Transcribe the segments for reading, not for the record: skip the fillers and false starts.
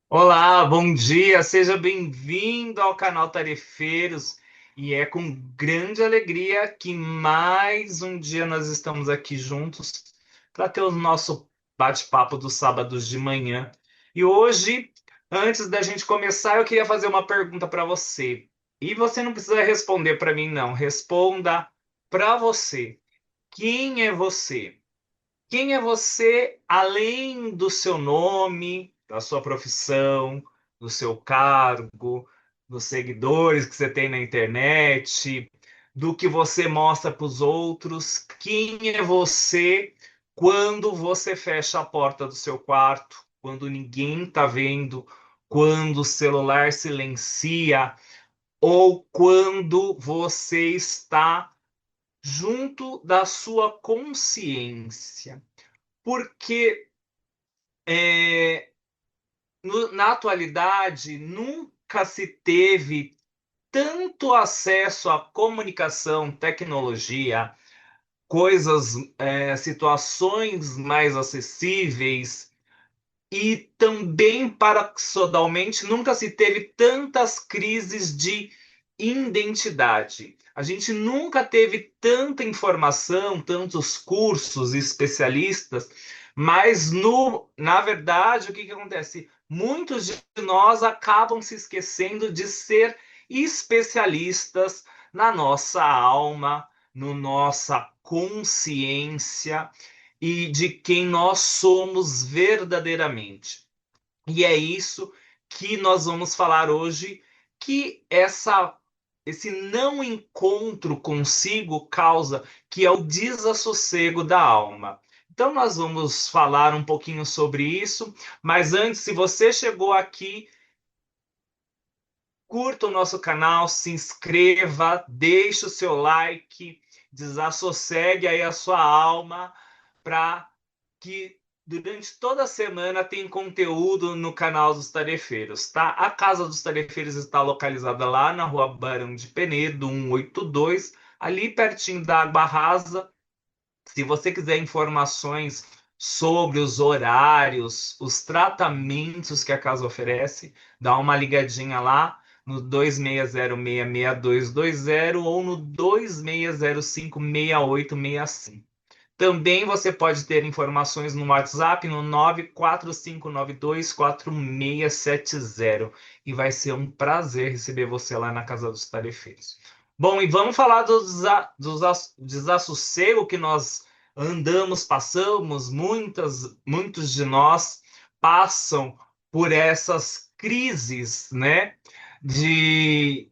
Olá, bom dia, seja bem-vindo ao canal Tarefeiros. E é com grande alegria que mais um dia nós estamos aqui juntos para ter o nosso bate-papo dos sábados de manhã. E hoje, antes da gente começar, eu queria fazer uma pergunta para você. E você não precisa responder para mim, não. Responda para você. Quem é você? Quem é você além do seu nome, da sua profissão, do seu cargo, dos seguidores que você tem na internet, do que você mostra para os outros? Quem é você quando você fecha a porta do seu quarto, quando ninguém está vendo, quando o celular silencia ou quando você está junto da sua consciência? Porque na atualidade nunca se teve tanto acesso à comunicação, tecnologia, coisas, situações mais acessíveis e também, paradoxalmente, nunca se teve tantas crises de identidade. A gente nunca teve tanta informação, tantos cursos e especialistas, mas na verdade, o que acontece? Muitos de nós acabam se esquecendo de ser especialistas na nossa alma, na nossa consciência e de quem nós somos verdadeiramente. E é isso que nós vamos falar hoje, que esse não encontro consigo causa, que é o desassossego da alma. Então nós vamos falar um pouquinho sobre isso, mas antes, se você chegou aqui, curta o nosso canal, se inscreva, deixe o seu like, desassossegue aí a sua alma para que durante toda a semana tem conteúdo no canal dos Tarefeiros, tá? A Casa dos Tarefeiros está localizada lá na Rua Barão de Penedo, 182, ali pertinho da Água Rasa. Se você quiser informações sobre os horários, os tratamentos que a casa oferece, dá uma ligadinha lá no 26066220 ou no 26056865. Também você pode ter informações no WhatsApp no 945924670 e vai ser um prazer receber você lá na Casa dos Tarefeiros. Bom, e vamos falar do desassossego que nós andamos, passamos, muitos de nós passam por essas crises, né, de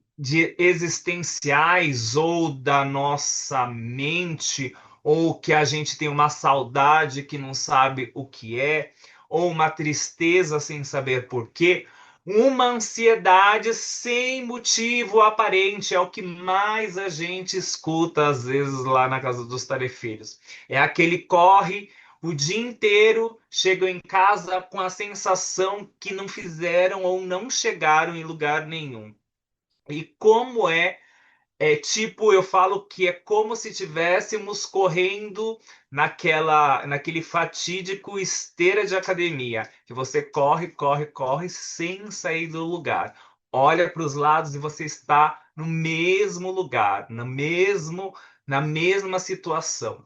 existenciais ou da nossa mente, ou que a gente tem uma saudade que não sabe o que é, ou uma tristeza sem saber por quê, uma ansiedade sem motivo aparente, é o que mais a gente escuta às vezes lá na casa dos tarefeiros. É aquele corre o dia inteiro, chegam em casa com a sensação que não fizeram ou não chegaram em lugar nenhum. E como tipo, eu falo que é como se estivéssemos correndo naquele fatídico esteira de academia, que você corre, corre, corre sem sair do lugar. Olha para os lados e você está no mesmo lugar, na mesma situação.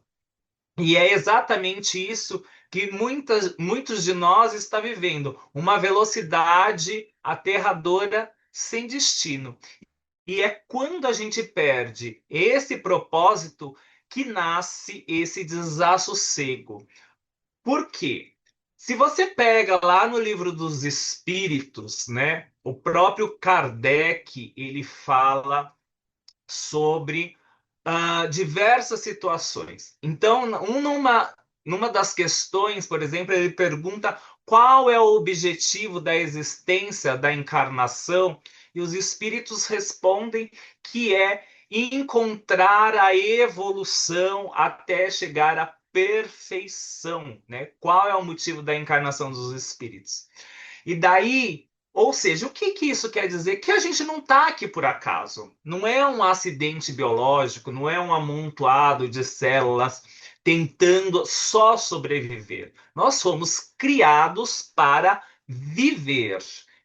E é exatamente isso que muitos de nós está vivendo, uma velocidade aterradora sem destino. E é quando a gente perde esse propósito que nasce esse desassossego. Por quê? Se você pega lá no livro dos Espíritos, né, o próprio Kardec, ele fala sobre diversas situações. Então, numa das questões, por exemplo, ele pergunta qual é o objetivo da existência, da encarnação, e os espíritos respondem que é encontrar a evolução até chegar à perfeição, né? Qual é o motivo da encarnação dos espíritos? E daí, ou seja, o que isso quer dizer? Que a gente não está aqui por acaso. Não é um acidente biológico, não é um amontoado de células tentando só sobreviver. Nós fomos criados para viver,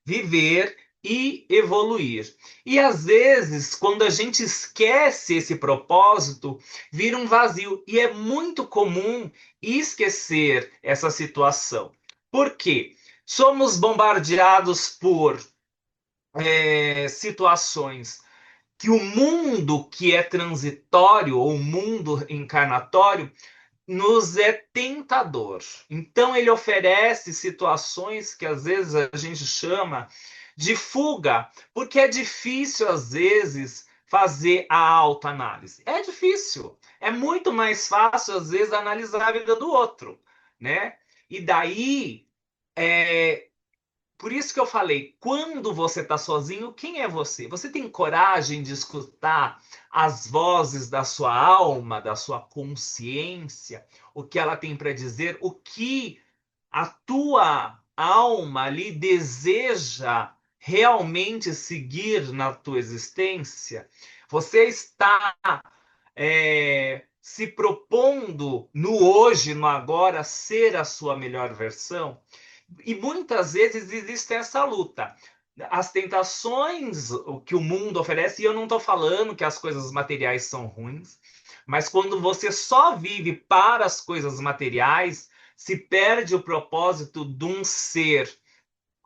viver e evoluir. E às vezes, quando a gente esquece esse propósito, vira um vazio. E é muito comum esquecer essa situação. Por quê? Somos bombardeados por situações que o mundo que é transitório, ou o mundo encarnatório, nos é tentador. Então, ele oferece situações que às vezes a gente chama de fuga, porque é difícil, às vezes, fazer a autoanálise. É difícil. É muito mais fácil, às vezes, analisar a vida do outro, né? E daí, é, por isso que eu falei, quando você está sozinho, quem é você? Você tem coragem de escutar as vozes da sua alma, da sua consciência, o que ela tem para dizer, o que a tua alma ali deseja realmente seguir na tua existência? Você está se propondo no hoje, no agora, ser a sua melhor versão? E muitas vezes existe essa luta. As tentações o que o mundo oferece, e eu não estou falando que as coisas materiais são ruins, mas quando você só vive para as coisas materiais, se perde o propósito de um ser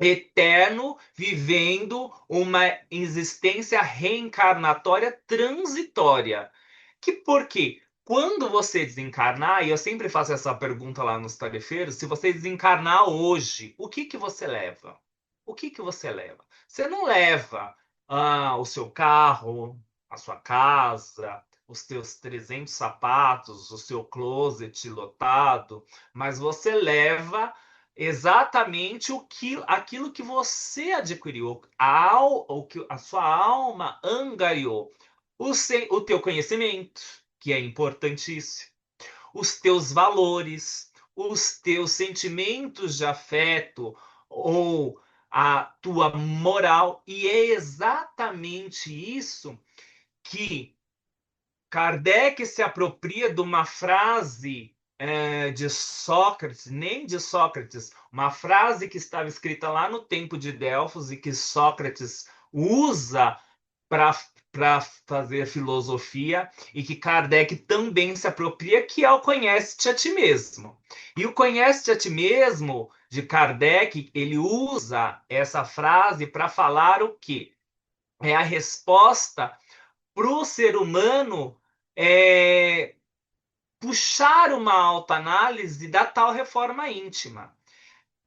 eterno vivendo uma existência reencarnatória transitória. Que por quê? Quando você desencarnar, e eu sempre faço essa pergunta lá nos tarefeiros, se você desencarnar hoje, o que que você leva? O que que você leva? Você não leva o seu carro, a sua casa, os seus 300 sapatos, o seu closet lotado, mas você leva exatamente aquilo que você adquiriu, o que a sua alma angariou, o teu conhecimento, que é importantíssimo, os teus valores, os teus sentimentos de afeto ou a tua moral, e é exatamente isso que Kardec se apropria de uma frase de Sócrates, nem de Sócrates, uma frase que estava escrita lá no tempo de Delfos e que Sócrates usa para fazer filosofia e que Kardec também se apropria, que é o conhece-te a ti mesmo. E o conhece-te a ti mesmo de Kardec, ele usa essa frase para falar o quê? É a resposta para o ser humano é, puxar uma autoanálise da tal reforma íntima.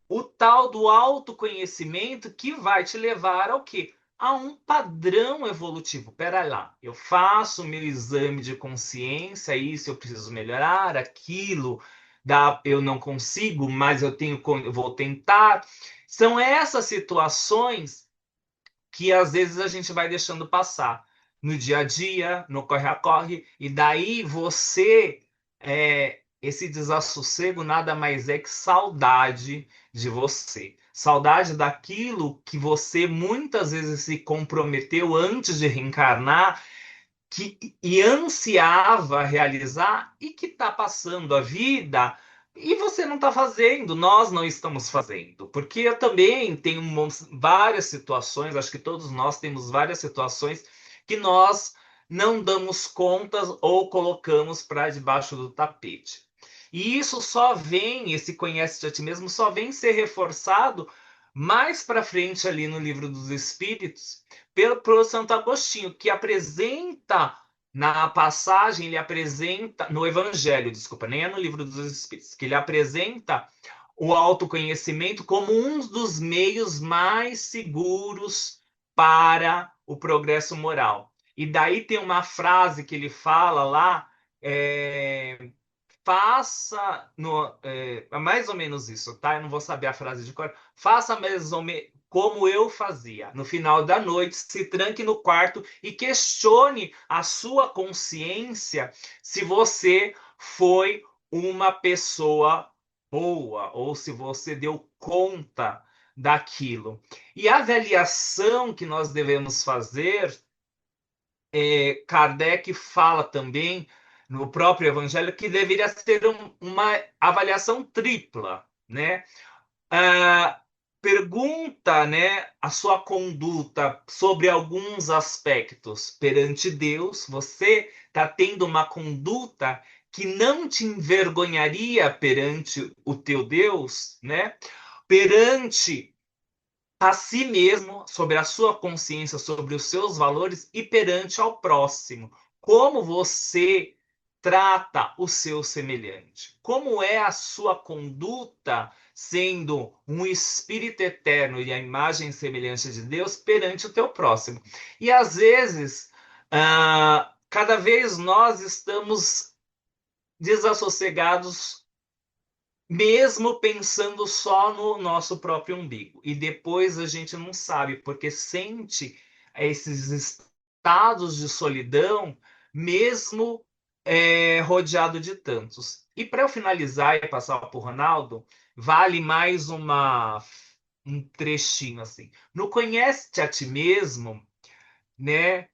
O tal do autoconhecimento que vai te levar ao quê? A um padrão evolutivo. Pera lá, eu faço o meu exame de consciência, isso eu preciso melhorar, aquilo eu não consigo, mas eu vou tentar. São essas situações que às vezes a gente vai deixando passar no dia a dia, no corre-corre, e daí esse desassossego nada mais é que saudade de você. Saudade daquilo que você muitas vezes se comprometeu antes de reencarnar e ansiava realizar e que está passando a vida e você não está fazendo, nós não estamos fazendo. Porque eu também tenho várias situações, acho que todos nós temos várias situações que nós não damos contas ou colocamos para debaixo do tapete. E isso só vem, esse conhece-te a ti mesmo, só vem ser reforçado mais para frente ali no Livro dos Espíritos, pelo Santo Agostinho, que apresenta na passagem, ele apresenta no Evangelho, desculpa, nem é no Livro dos Espíritos, que ele apresenta o autoconhecimento como um dos meios mais seguros para o progresso moral. E daí tem uma frase que ele fala lá, faça mais ou menos isso, tá? Eu não vou saber a frase de cor. Faça mais ou menos como eu fazia. No final da noite, se tranque no quarto e questione a sua consciência se você foi uma pessoa boa ou se você deu conta daquilo. E a avaliação que nós devemos fazer, Kardec fala também no próprio Evangelho que deveria ser uma avaliação tripla, né? pergunta, né, a sua conduta sobre alguns aspectos perante Deus, você está tendo uma conduta que não te envergonharia perante o teu Deus, né? Perante a si mesmo, sobre a sua consciência, sobre os seus valores e perante ao próximo. Como você trata o seu semelhante? Como é a sua conduta sendo um espírito eterno e a imagem e semelhança de Deus perante o teu próximo? E às vezes, cada vez nós estamos desassossegados mesmo pensando só no nosso próprio umbigo. E depois a gente não sabe, porque sente esses estados de solidão, mesmo rodeado de tantos. E para eu finalizar e passar para o Ronaldo, vale mais um trechinho assim. No Conhece-te a ti mesmo, né?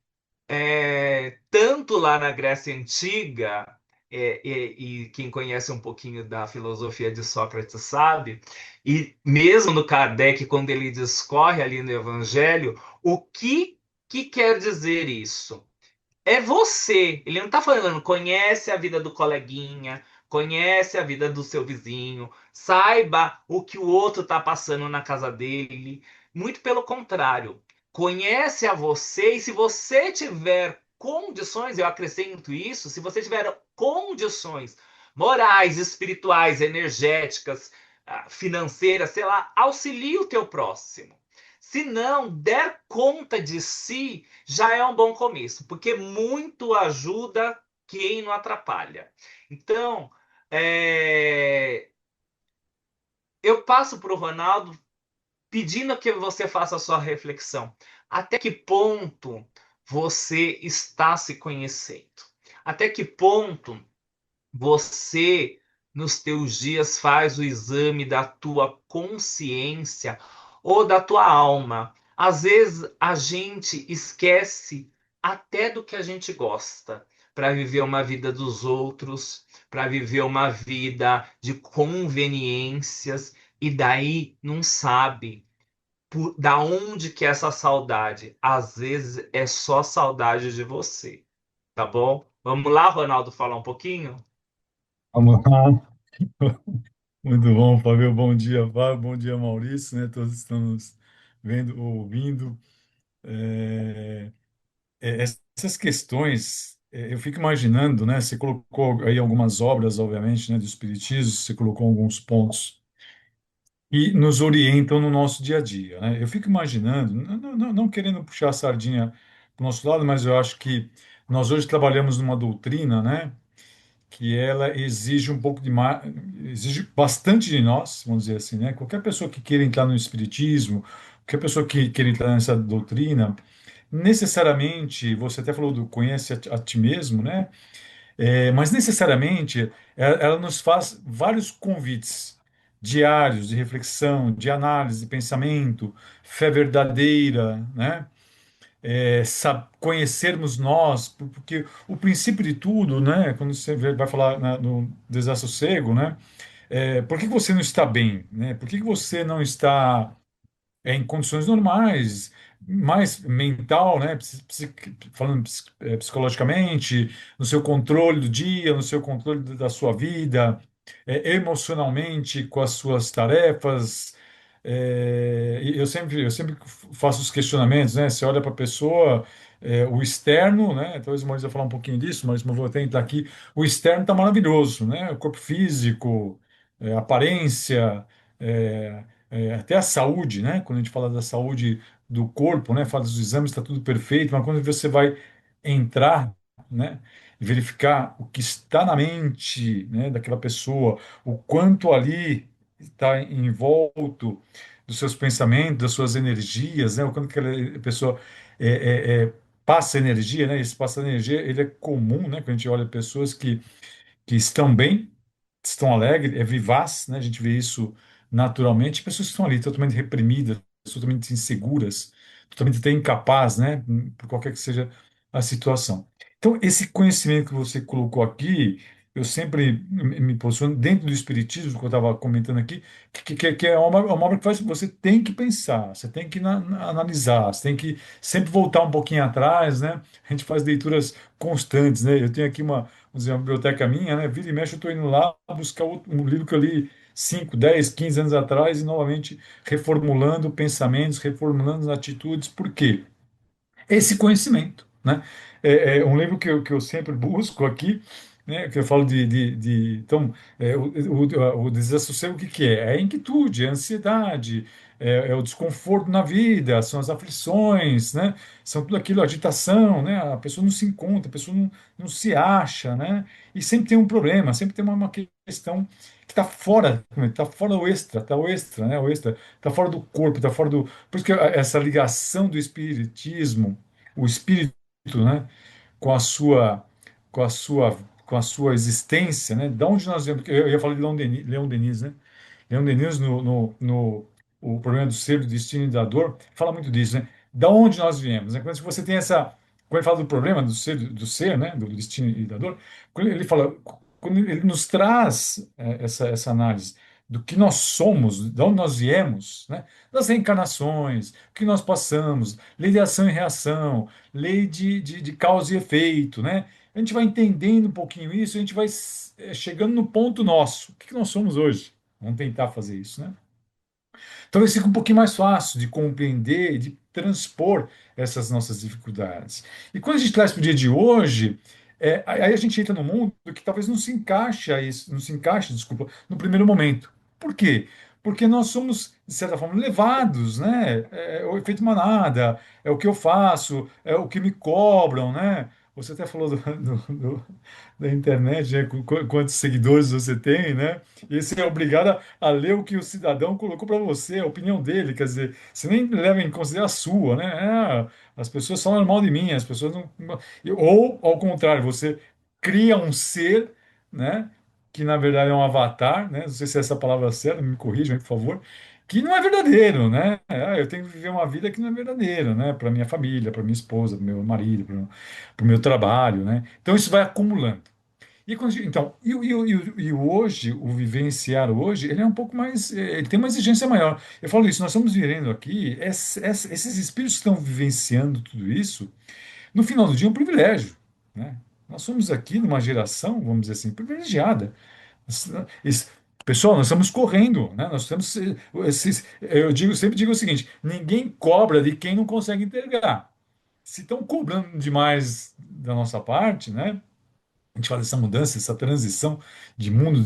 Tanto lá na Grécia Antiga, e quem conhece um pouquinho da filosofia de Sócrates sabe, e mesmo no Kardec, quando ele discorre ali no Evangelho, que quer dizer isso? É você. Ele não está falando, conhece a vida do coleguinha, conhece a vida do seu vizinho, saiba o que o outro está passando na casa dele. Muito pelo contrário. Conhece a você e se você tiver condições, eu acrescento isso, se você tiver condições morais, espirituais, energéticas, financeiras, sei lá, auxilie o teu próximo. Se não der conta de si, já é um bom começo, porque muito ajuda quem não atrapalha. Então, eu passo para o Ronaldo pedindo que você faça a sua reflexão. Até que ponto você está se conhecendo? Até que ponto você, nos teus dias, faz o exame da tua consciência ou da tua alma? Às vezes a gente esquece até do que a gente gosta para viver uma vida dos outros, para viver uma vida de conveniências e daí não sabe da onde que é essa saudade. Às vezes é só saudade de você, tá bom? Vamos lá, Ronaldo, falar um pouquinho? Vamos lá. Muito bom, Fábio. Bom dia, Fábio. Bom dia, Maurício, né? Todos estamos vendo, ouvindo. É, essas questões, eu fico imaginando, né? Você colocou aí algumas obras, obviamente, né, do Espiritismo, você colocou alguns pontos que nos orientam no nosso dia a dia, né? Eu fico imaginando, não querendo puxar a sardinha para o nosso lado, mas eu acho que nós hoje trabalhamos numa doutrina, né? Que ela exige um pouco de exige bastante de nós, vamos dizer assim, né? Qualquer pessoa que queira entrar no espiritismo, qualquer pessoa que queira entrar nessa doutrina, necessariamente, você até falou do conhece a ti mesmo, né? Mas necessariamente ela nos faz vários convites diários de reflexão, de análise, de pensamento, fé verdadeira, né? Conhecermos nós, porque o princípio de tudo, né, quando você vai falar no desassossego, né, por que que você não está bem, né? Por que que você não está em condições normais, mais mental, né, falando psicologicamente, no seu controle do dia, no seu controle da sua vida, emocionalmente com as suas tarefas. E eu sempre faço os questionamentos, né? Você olha para a pessoa, o externo, né? Talvez o Maurício vai falar um pouquinho disso, mas eu vou tentar aqui. O externo está maravilhoso, né? O corpo físico, a aparência, até a saúde, né? Quando a gente fala da saúde do corpo, né? Fala dos exames, está tudo perfeito, mas quando você vai entrar, né? E verificar o que está na mente, né? Daquela pessoa, o quanto ali está envolto dos seus pensamentos, das suas energias, né? O quanto que aquela pessoa é, passa energia, né? Esse passa energia, ele é comum, né? Quando a gente olha pessoas que estão bem, estão alegres, é vivaz, né? A gente vê isso naturalmente. Pessoas que estão ali totalmente reprimidas, totalmente inseguras, totalmente até incapazes, né? Por qualquer que seja a situação. Então, esse conhecimento que você colocou aqui, eu sempre me posiciono dentro do espiritismo, que eu estava comentando aqui, que é uma obra que faz, você tem que pensar, você tem que analisar, você tem que sempre voltar um pouquinho atrás, né? A gente faz leituras constantes, né? Eu tenho aqui vamos dizer, uma biblioteca minha, né? Vira e mexe, eu estou indo lá buscar um livro que eu li 5, 10, 15 anos atrás e novamente reformulando pensamentos, reformulando atitudes. Por quê? Esse conhecimento, né? É um livro que eu sempre busco aqui, né? Que eu falo então, o desassossego, o que que é? É a inquietude, é a ansiedade, é o desconforto na vida, são as aflições, né? São tudo aquilo, a agitação, né? A pessoa não se encontra, a pessoa não se acha, né? E sempre tem um problema, sempre tem uma questão que está fora o extra, né? O extra está fora do corpo, está fora do. Por isso que essa ligação do espiritismo, o espírito, né, com a sua, com a sua, com a sua existência, né? Da onde nós vemos? Porque eu ia falar de Leon Denis, né? Leon Denis no O Problema do Ser, do Destino e da Dor fala muito disso, né? Da onde nós viemos, né? Quando você tem essa, quando ele fala do problema do ser, né? Do destino e da dor, quando ele fala, quando ele nos traz essa análise do que nós somos, de onde nós viemos, né? Das reencarnações, o que nós passamos, lei de ação e reação, lei de causa e efeito, né? A gente vai entendendo um pouquinho isso, a gente vai chegando no ponto nosso. O que que nós somos hoje? Vamos tentar fazer isso, né? Talvez fique um pouquinho mais fácil de compreender e de transpor essas nossas dificuldades. E quando a gente traz para o dia de hoje, aí a gente entra num mundo que talvez não se encaixe, desculpa, no primeiro momento. Por quê? Porque nós somos, de certa forma, levados, né? É o efeito manada, é o que eu faço, é o que me cobram, né? Você até falou da internet, né? Quantos seguidores você tem, né? E você é obrigado a ler o que o cidadão colocou para você, a opinião dele, quer dizer, você nem leva em consideração a sua, né? As pessoas falam mal de mim, as pessoas não. Ou, ao contrário, você cria um ser, né? Que na verdade é um avatar, né? Não sei se é essa palavra certa, me corrijam, por favor. Que não é verdadeiro, né? Eu tenho que viver uma vida que não é verdadeira, né? Para minha família, para minha esposa, para meu marido, para o meu trabalho, né? Então isso vai acumulando. Então, e hoje, o vivenciar hoje, ele é um pouco mais, ele tem uma exigência maior. Eu falo isso, nós estamos vivendo aqui, esses espíritos que estão vivenciando tudo isso, no final do dia é um privilégio, né? Nós somos aqui numa geração, vamos dizer assim, privilegiada. Nós- esse- Pessoal, nós estamos correndo, né? Nós estamos, sempre digo o seguinte: ninguém cobra de quem não consegue entregar. Se estão cobrando demais da nossa parte, né? A gente fala dessa mudança, essa transição de mundo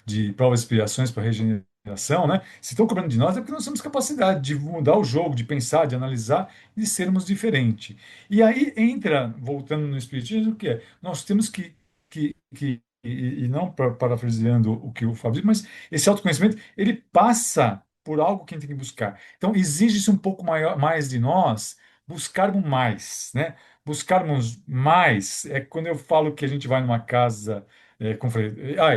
de provas e expiações para regeneração, né? Se estão cobrando de nós é porque nós temos capacidade de mudar o jogo, de pensar, de analisar e de sermos diferentes. E aí entra, voltando no Espiritismo, o que é? Nós temos e não parafraseando o que o Fábio disse, mas esse autoconhecimento, ele passa por algo que a gente tem que buscar. Então, exige-se um pouco mais de nós buscarmos mais, né? Buscarmos mais é quando eu falo que a gente vai numa casa, como eu falei,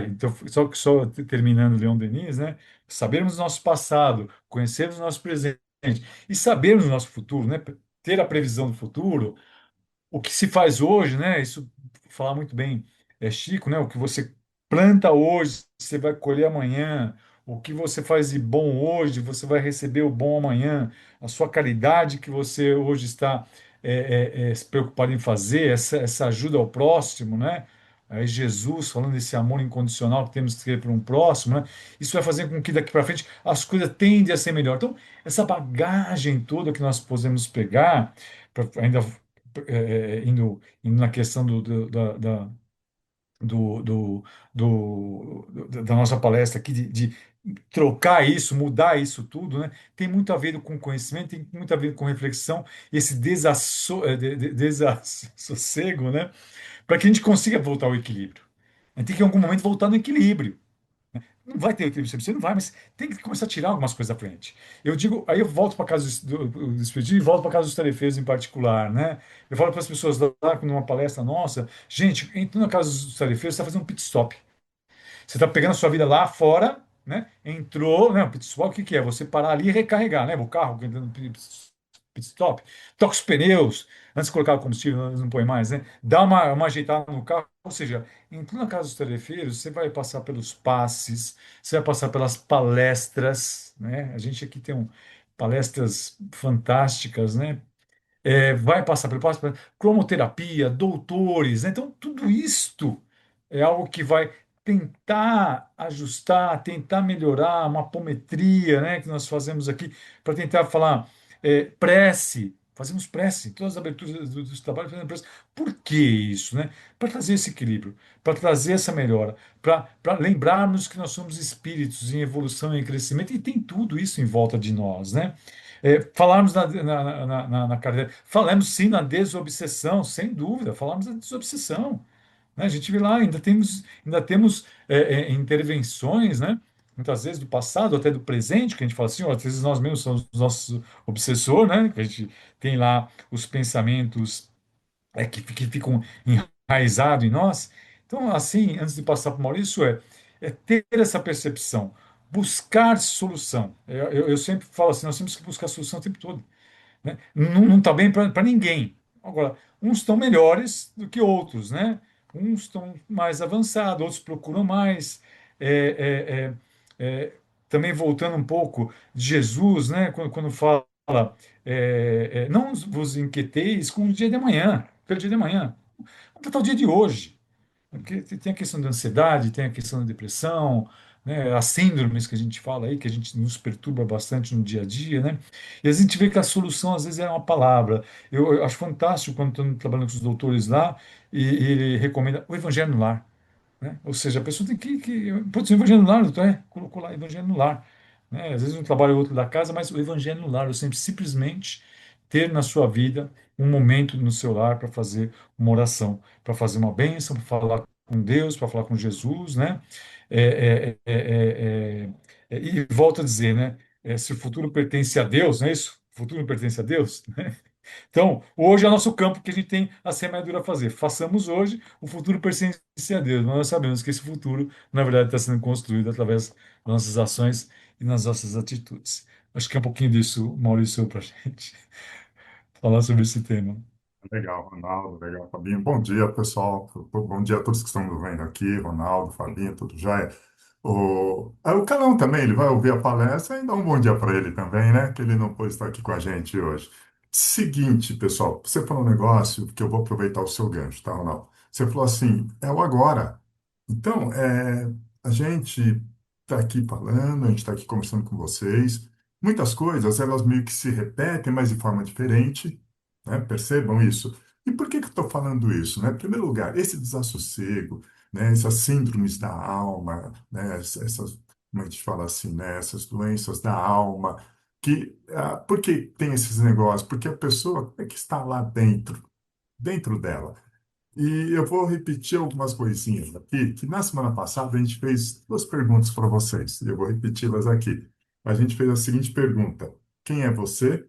então, só terminando Leon Denis, né? Sabermos o nosso passado, conhecermos o nosso presente e sabermos o nosso futuro, né? Ter a previsão do futuro, o que se faz hoje, né? Isso falar muito bem, Chico, né? O que você planta hoje, você vai colher amanhã. O que você faz de bom hoje, você vai receber o bom amanhã. A sua caridade que você hoje está se preocupado em fazer, essa ajuda ao próximo, né? Aí Jesus falando desse amor incondicional que temos que ter para um próximo, né? Isso vai fazer com que daqui para frente as coisas tendem a ser melhor. Então, essa bagagem toda que nós podemos pegar, ainda indo na questão do, do- da nossa palestra aqui, de trocar isso, mudar isso tudo, né? Tem muito a ver com conhecimento, tem muito a ver com reflexão, esse desassossego, né? Para que a gente consiga voltar ao equilíbrio. A gente tem que, em algum momento, voltar no equilíbrio. Não vai ter equilíbrio, você não vai, mas tem que começar a tirar algumas coisas da frente. Eu digo, aí eu volto para casa do Expedito e volto para casa dos tarefeiros em particular, né? Eu falo para as pessoas lá, numa palestra nossa, gente, entrando na casa dos tarefeiros, você está fazendo um pit stop. Você está pegando a sua vida lá fora, né? Entrou, né? Um pit stop, o que que é? Você parar ali e recarregar, né? O carro entrando no pit stop. pit stop, toca os pneus, antes de colocar o combustível, eles não põe mais, né? Dá uma ajeitada no carro, ou seja, entrando na casa dos tarefeiros, você vai passar pelos passes, você vai passar pelas palestras, né? A gente aqui tem palestras fantásticas, né? Vai passar pelo cromoterapia, doutores, né? Então, tudo isto é algo que vai tentar ajustar, tentar melhorar uma apometria, né? Que nós fazemos aqui para tentar falar prece. Fazemos prece, todas as aberturas dos trabalhos fazemos prece. Por que isso, né? Para trazer esse equilíbrio, para trazer essa melhora, para lembrarmos que nós somos espíritos em evolução e em crescimento, e tem tudo isso em volta de nós, né? Falarmos na carreira, falamos sim na desobsessão, sem dúvida, falamos da desobsessão, né? A gente vê lá, ainda temos intervenções, né? Muitas vezes do passado, até do presente, que a gente fala assim, ó, às vezes nós mesmos somos os nossos obsessores, né? Que a gente tem lá os pensamentos que ficam enraizados em nós. Então, assim, antes de passar para o Maurício, é ter essa percepção, buscar solução. Eu sempre falo assim, nós temos que buscar solução o tempo todo, né? Não está bem para ninguém. Agora, uns estão melhores do que outros, né? Uns estão mais avançados, outros procuram mais. É, é, é, é, também voltando um pouco de Jesus, né? Quando fala, não vos inquieteis com o dia de amanhã, pelo dia de amanhã. Vamos tratar o dia de hoje. Porque tem a questão da ansiedade, tem a questão da depressão, né, as síndromes que a gente fala aí, que a gente nos perturba bastante no dia a dia, né? E a gente vê que a solução às vezes é uma palavra. Eu acho fantástico quando estou trabalhando com os doutores lá e ele recomenda o Evangelho no Lar, né? Ou seja, a pessoa tem pode ser o Evangelho no Lar, doutor, colocou lá Evangelho no Lar, né? Às vezes um trabalho ou outro da casa, mas o Evangelho no Lar, eu sempre simplesmente ter na sua vida um momento no seu lar para fazer uma oração, para fazer uma bênção, para falar com Deus, para falar com Jesus, né? E volto a dizer, né? Se o futuro pertence a Deus, não é isso? O futuro pertence a Deus. Então, hoje é o nosso campo que a gente tem a semeadura a fazer. Façamos hoje, o futuro pertence a Deus, mas nós sabemos que esse futuro, na verdade, está sendo construído através das nossas ações e nas nossas atitudes. Acho que é um pouquinho disso, Maurício, para a gente falar sobre esse tema. Legal, Ronaldo, legal, Fabinho. Bom dia, pessoal. Bom dia a todos que estão nos vendo aqui, Ronaldo, Fabinho, tudo já. O Calão também, ele vai ouvir a palestra e dá um bom dia para ele também, né? Que ele não pôde estar aqui com a gente hoje. Seguinte, pessoal, você falou um negócio que eu vou aproveitar o seu gancho, tá, Ronaldo? Você falou assim, é o agora. Então, a gente está aqui falando, a gente está aqui conversando com vocês. Muitas coisas, elas meio que se repetem, mas de forma diferente, né? Percebam isso. E por que que eu estou falando isso, né? Em primeiro lugar, esse desassossego, né? Essas síndromes da alma, né? Como a gente fala assim, né? Essas doenças da alma, por que tem esses negócios? Porque a pessoa é que está lá dentro dela. E eu vou repetir algumas coisinhas aqui, que na semana passada a gente fez duas perguntas para vocês, e eu vou repeti-las aqui. A gente fez a seguinte pergunta: quem é você?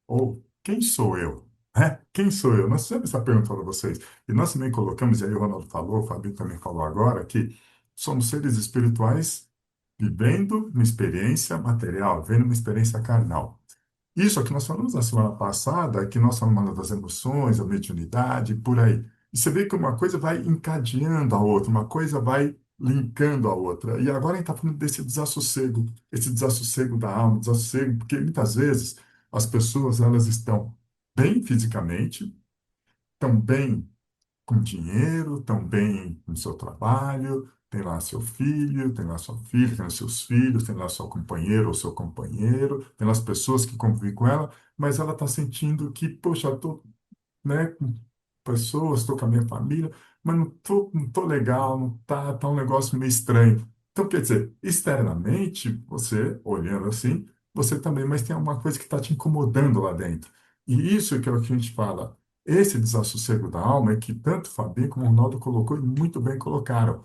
Ou quem sou eu? Né? Quem sou eu? Nós fizemos essa pergunta para vocês. E nós também colocamos, e aí o Ronaldo falou, o Fabinho também falou agora, que somos seres espirituais vivendo uma experiência material, vivendo uma experiência carnal. Isso aqui nós falamos na semana passada, que nós falamos das emoções, a mediunidade, por aí. E você vê que uma coisa vai encadeando a outra, uma coisa vai linkando a outra. E agora a gente está falando desse desassossego, esse desassossego da alma, desassossego, porque muitas vezes as pessoas elas estão bem fisicamente, estão bem com dinheiro, estão bem no seu trabalho, tem lá seu filho, tem lá sua filha, tem lá seus filhos, tem lá seu companheiro ou seu companheiro, tem lá as pessoas que convivem com ela, mas ela está sentindo que, poxa, estou, né, com pessoas, estou com a minha família, mas não tô legal, não tá um negócio meio estranho. Então, quer dizer, externamente, você, olhando assim, você também, mas tem alguma coisa que está te incomodando lá dentro. E isso que é o que a gente fala. Esse desassossego da alma é que tanto o Fabinho como o Ronaldo colocou e muito bem colocaram.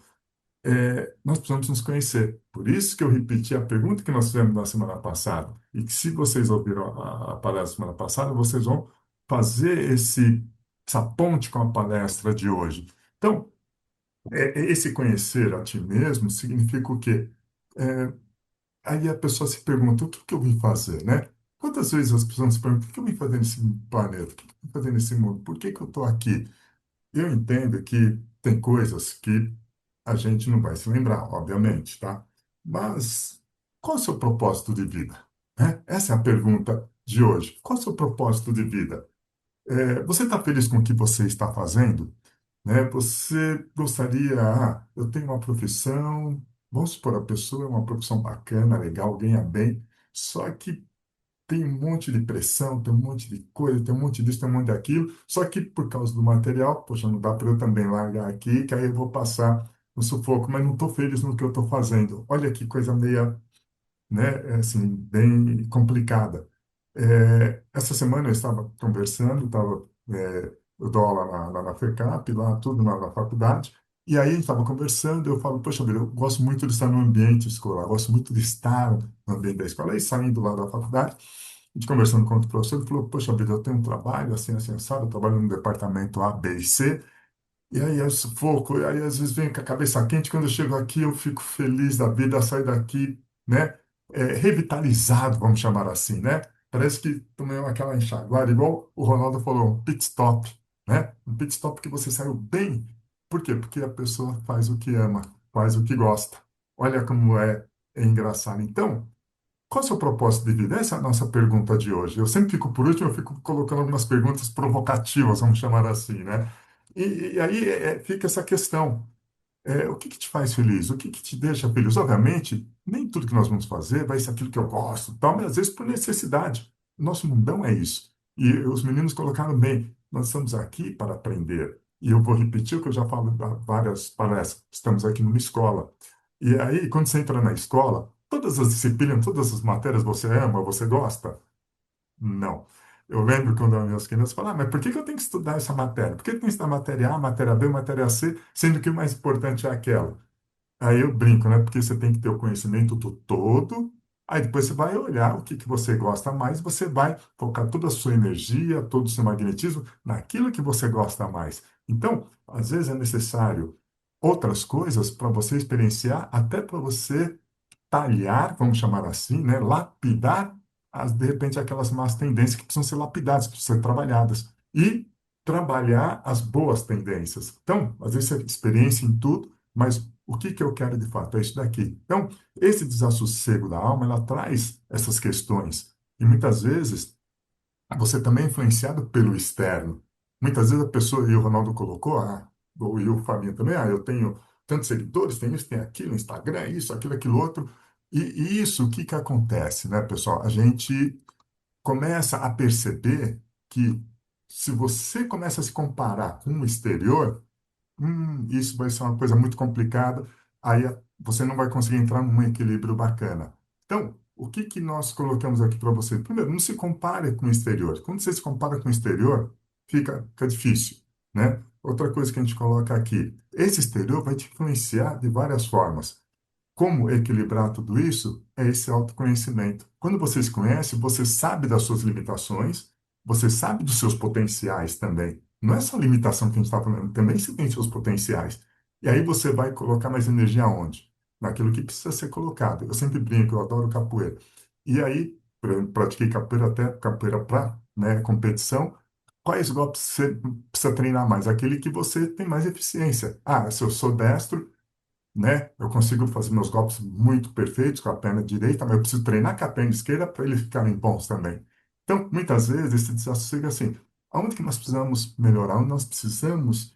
Nós precisamos nos conhecer. Por isso que eu repeti a pergunta que nós fizemos na semana passada. E que se vocês ouviram a palestra semana passada, vocês vão fazer essa ponte com a palestra de hoje. Então, esse conhecer a ti mesmo significa o quê? É, Aí a pessoa se pergunta, o que que eu vim fazer, né? Quantas vezes as pessoas se perguntam, o que eu vim fazer nesse planeta? O que eu vim fazer nesse mundo? Por que que eu estou aqui? Eu entendo que tem coisas que a gente não vai se lembrar, obviamente, tá? Mas qual é o seu propósito de vida? Né? Essa é a pergunta de hoje. Qual é o seu propósito de vida? Você está feliz com o que você está fazendo? Né? Você gostaria, eu tenho uma profissão, vamos supor, a pessoa é uma profissão bacana, legal, ganha bem, só que tem um monte de pressão, tem um monte de coisa, tem um monte disso, tem um monte daquilo, só que por causa do material, poxa, não dá para eu também largar aqui, que aí eu vou passar no sufoco, mas não estou feliz no que eu estou fazendo. Olha que coisa meia, né, assim, bem complicada. Essa semana eu estava conversando, eu dou aula na FECAP, lá tudo na faculdade, e aí a gente estava conversando, eu falo, poxa vida, eu gosto muito de estar no ambiente escolar, eu gosto muito de estar no ambiente da escola, aí saindo lá da faculdade, a gente conversando com outro professor, ele falou, poxa vida, eu tenho um trabalho assim, assim, sabe, eu trabalho no departamento A, B e C, e aí é sufoco, e aí às vezes vem com a cabeça quente, quando eu chego aqui eu fico feliz da vida, saio daqui, né, revitalizado, vamos chamar assim, né? Parece que tomei aquela enxaguada, igual o Ronaldo falou, um pit stop, né? Um pit stop que você saiu bem. Por quê? Porque a pessoa faz o que ama, faz o que gosta. Olha como é engraçado. Então, qual é o seu propósito de vida? Essa é a nossa pergunta de hoje. Eu sempre fico por último, eu fico colocando algumas perguntas provocativas, vamos chamar assim, né? E aí fica essa questão. O que que te faz feliz? O que que te deixa feliz? Obviamente, nem tudo que nós vamos fazer vai ser aquilo que eu gosto, tal, mas às vezes por necessidade. Nosso mundão é isso. E os meninos colocaram bem, nós estamos aqui para aprender. E eu vou repetir o que eu já falo em várias palestras. Estamos aqui numa escola. E aí, quando você entra na escola, todas as disciplinas, todas as matérias você ama, você gosta? Não. Eu lembro quando as minhas crianças falavam, mas por que que eu tenho que estudar essa matéria? Por que que eu tenho que estudar matéria A, matéria B, matéria C, sendo que o mais importante é aquela? Aí eu brinco, né? Porque você tem que ter o conhecimento do todo, aí depois você vai olhar o que que você gosta mais, você vai focar toda a sua energia, todo o seu magnetismo naquilo que você gosta mais. Então, às vezes é necessário outras coisas para você experienciar, até para você talhar, vamos chamar assim, né? Lapidar, de repente, aquelas más tendências que precisam ser lapidadas, precisam ser trabalhadas. E trabalhar as boas tendências. Então, às vezes, é experiência em tudo, mas o que que eu quero de fato? É isso daqui. Então, esse desassossego da alma, ela traz essas questões. E muitas vezes, você também é influenciado pelo externo. Muitas vezes a pessoa, e o Ronaldo colocou, e o Fabinho também, eu tenho tantos seguidores, tem isso, tem aquilo, Instagram, isso, aquilo, aquilo outro. E isso, o que que acontece, né, pessoal? A gente começa a perceber que se você começa a se comparar com o exterior, isso vai ser uma coisa muito complicada, aí você não vai conseguir entrar num equilíbrio bacana. Então, o que que nós colocamos aqui para você? Primeiro, não se compare com o exterior. Quando você se compara com o exterior, fica difícil, né? Outra coisa que a gente coloca aqui, esse exterior vai te influenciar de várias formas. Como equilibrar tudo isso é esse autoconhecimento. Quando você se conhece, você sabe das suas limitações, você sabe dos seus potenciais também. Não é só limitação que a gente está falando, também você tem seus potenciais. E aí você vai colocar mais energia onde? Naquilo que precisa ser colocado. Eu sempre brinco, eu adoro capoeira. E aí, eu pratiquei capoeira até capoeira para, né, competição. Quais golpes você precisa treinar mais? Aquele que você tem mais eficiência. Se eu sou destro, né? Eu consigo fazer meus golpes muito perfeitos com a perna direita, mas eu preciso treinar com a perna esquerda para eles ficarem bons também. Então, muitas vezes, esse desassossego é assim, aonde que nós precisamos melhorar? Onde nós precisamos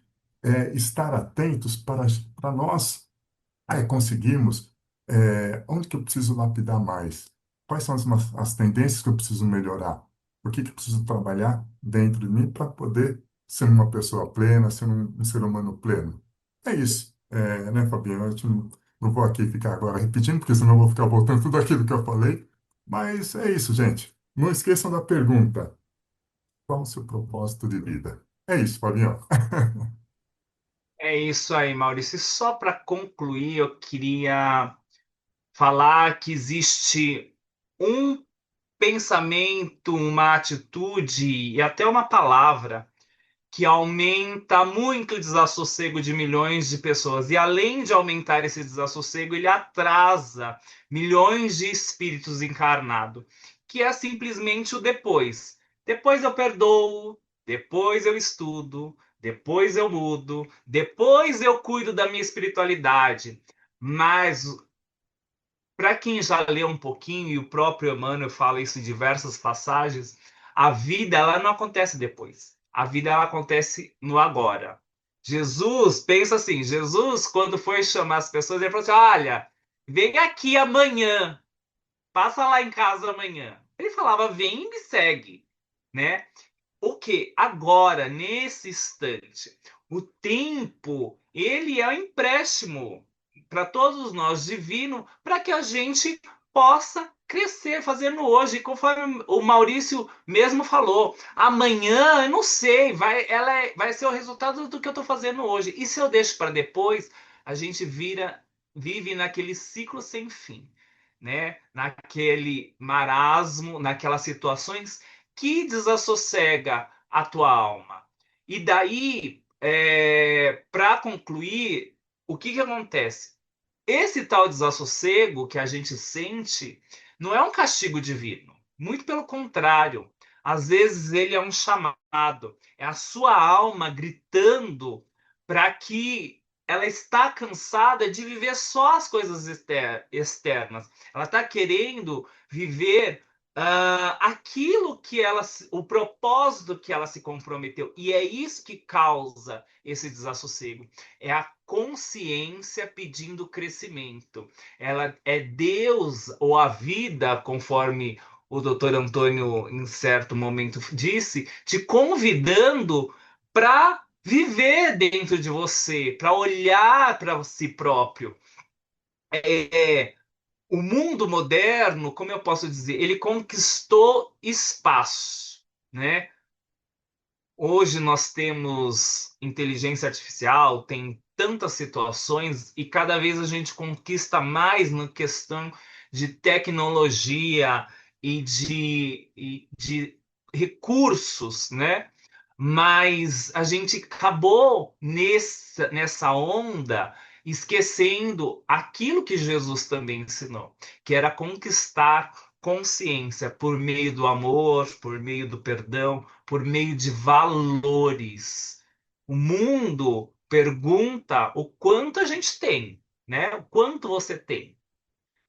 estar atentos para nós conseguirmos, onde que eu preciso lapidar mais? Quais são as tendências que eu preciso melhorar? O que que eu preciso trabalhar dentro de mim para poder ser uma pessoa plena, ser um ser humano pleno? É isso, né, Fabiano? Eu não vou aqui ficar agora repetindo, porque senão eu vou ficar voltando tudo aquilo que eu falei. Mas é isso, gente. Não esqueçam da pergunta: qual o seu propósito de vida? É isso, Fabiano. É isso aí, Maurício. E só para concluir, eu queria falar que existe um pensamento, uma atitude e até uma palavra que aumenta muito o desassossego de milhões de pessoas. E além de aumentar esse desassossego, ele atrasa milhões de espíritos encarnados, que é simplesmente o depois. Depois eu perdoo, depois eu estudo, depois eu mudo, depois eu cuido da minha espiritualidade. Mas para quem já leu um pouquinho, e o próprio Emmanuel fala isso em diversas passagens, a vida ela não acontece depois. A vida ela acontece no agora. Jesus, pensa assim, Jesus, quando foi chamar as pessoas, ele falou assim, olha, vem aqui amanhã, passa lá em casa amanhã. Ele falava, vem e me segue, né? O que agora, nesse instante, o tempo, ele é um empréstimo para todos nós divino, para que a gente possa crescer fazendo hoje, conforme o Maurício mesmo falou. Amanhã, eu não sei, vai ser o resultado do que eu estou fazendo hoje. E se eu deixo para depois, a gente vive naquele ciclo sem fim, né? Naquele marasmo, naquelas situações que desassossega a tua alma. E daí, para concluir, o que acontece? Esse tal desassossego que a gente sente não é um castigo divino. Muito pelo contrário. Às vezes ele é um chamado. É a sua alma gritando para que ela está cansada de viver só as coisas externas. Ela está querendo viver aquilo que ela, o propósito que ela se comprometeu. E é isso que causa esse desassossego. É a consciência pedindo crescimento. Ela é Deus ou a vida, conforme o doutor Antônio, em certo momento, disse, te convidando para viver dentro de você, para olhar para si próprio. O mundo moderno, como eu posso dizer, ele conquistou espaço, né? Hoje nós temos inteligência artificial, tem tantas situações e cada vez a gente conquista mais na questão de tecnologia e de recursos, né? Mas a gente acabou nessa onda esquecendo aquilo que Jesus também ensinou, que era conquistar consciência por meio do amor, por meio do perdão, por meio de valores. O mundo pergunta o quanto a gente tem, né? O quanto você tem,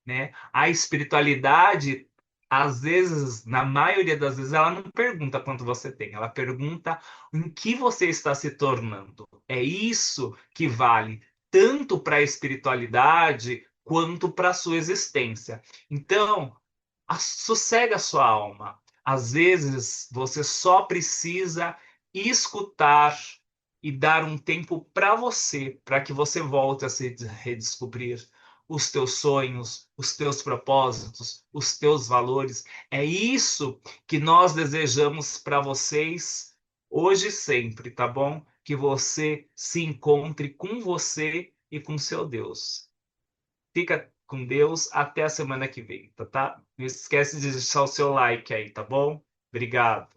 né? A espiritualidade, às vezes, na maioria das vezes, ela não pergunta quanto você tem, ela pergunta em que você está se tornando. É isso que vale tanto para a espiritualidade quanto para a sua existência. Então, sossega a sua alma. Às vezes, você só precisa escutar e dar um tempo para você, para que você volte a se redescobrir os teus sonhos, os teus propósitos, os teus valores. É isso que nós desejamos para vocês hoje e sempre, tá bom? Que você se encontre com você e com seu Deus. Fica com Deus até a semana que vem, tá? Não esquece de deixar o seu like aí, tá bom? Obrigado.